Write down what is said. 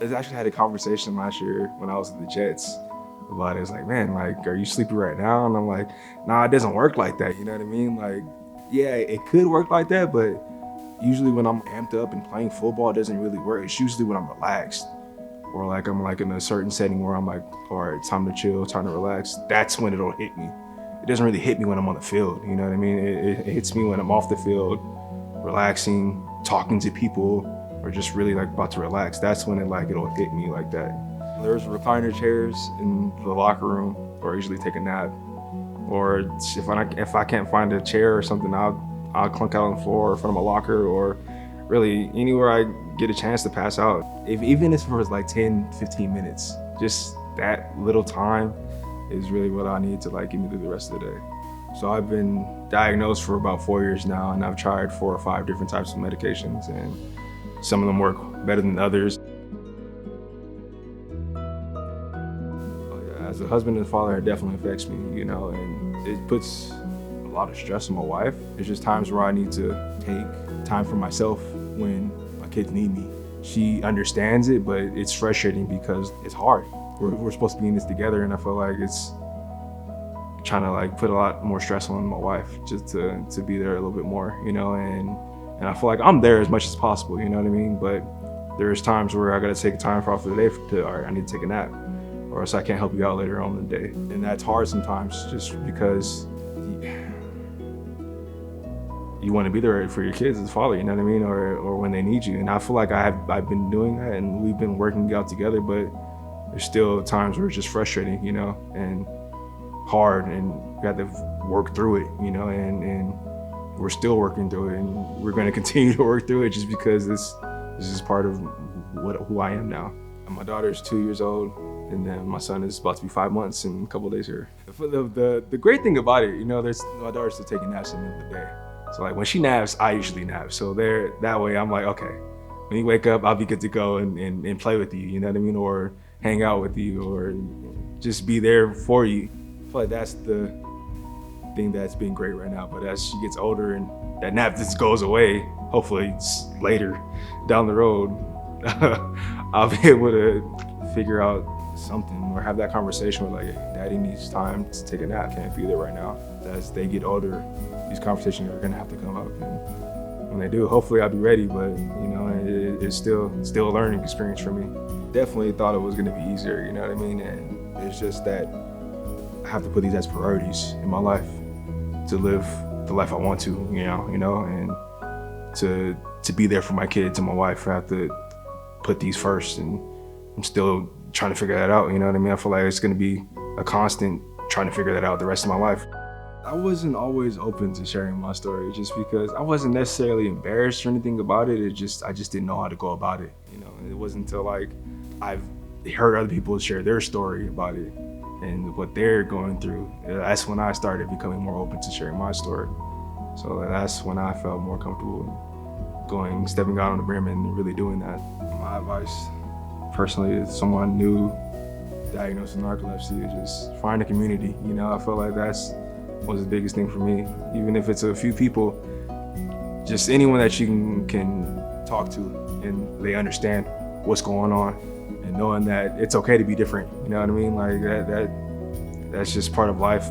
I actually had a conversation last year when I was at the Jets about it. It's like, man, like, are you sleepy right now? And I'm like, nah, it doesn't work like that. You know what I mean? Like, yeah, it could work like that, but usually when I'm amped up and playing football, it doesn't really work. It's usually when I'm relaxed or like I'm like in a certain setting where I'm like, all right, time to chill, time to relax. That's when it'll hit me. It doesn't really hit me when I'm on the field. You know what I mean? It hits me when I'm off the field, relaxing, talking to people, or just really like about to relax. That's when it'll hit me like that. There's recliner chairs in the locker room, or I usually take a nap. Or if I can't find a chair or something, I'll clunk out on the floor in front of my locker, or really anywhere I get a chance to pass out. Even if it was like 10, 15 minutes, just that little time is really what I need to like get me through the rest of the day. So I've been diagnosed for about 4 years now, and I've tried 4 or 5 different types of medications, and some of them work better than others. As a husband and father, it definitely affects me, you know, and it puts a lot of stress on my wife. There's just times where I need to take time for myself when my kids need me. She understands it, but it's frustrating because it's hard. We're supposed to be in this together, and I feel like it's trying to like put a lot more stress on my wife just to be there a little bit more, you know, and I feel like I'm there as much as possible, you know what I mean? But there's times where I gotta take time off of the day all right, I need to take a nap, or else I can't help you out later on in the day. And that's hard sometimes just because you want to be there for your kids as a father, you know what I mean? Or when they need you. And I feel like I've been doing that, and we've been working out together, but there's still times where it's just frustrating, you know, and hard, and we have to work through it, you know, and we're still working through it, and we're going to continue to work through it just because this is part of who I am now. My daughter is 2 years old, and then my son is about to be 5 months in a couple of days here. The great thing about it, you know, my daughter's still taking naps in the middle of the day. So like when she naps, I usually nap. So that way I'm like, okay, when you wake up, I'll be good to go and play with you, you know what I mean? Or hang out with you, or just be there for you. I feel like that's the thing that's been great right now. But as she gets older and that nap just goes away, hopefully it's later down the road, I'll be able to figure out something or have that conversation with like, hey, daddy needs time to take a nap, can't be there right now. As they get older, these conversations are gonna have to come up, and when they do, hopefully I'll be ready, but you know, it's still a learning experience for me. Definitely thought it was gonna be easier, you know what I mean? And it's just that I have to put these as priorities in my life to live the life I want to, you know, and to be there for my kids and my wife. I have to put these first, and I'm still trying to figure that out, you know what I mean? I feel like it's gonna be a constant trying to figure that out the rest of my life. I wasn't always open to sharing my story just because I wasn't necessarily embarrassed or anything about it. I just didn't know how to go about it, you know? And it wasn't until like I've heard other people share their story about it and what they're going through. That's when I started becoming more open to sharing my story. So that's when I felt more comfortable stepping out on the brim and really doing that. My advice personally is someone new diagnosed with narcolepsy is just find a community. You know, I feel like that's was the biggest thing for me. Even if it's a few people, just anyone that you can talk to and they understand what's going on, and knowing that it's okay to be different. You know what I mean? Like that's just part of life.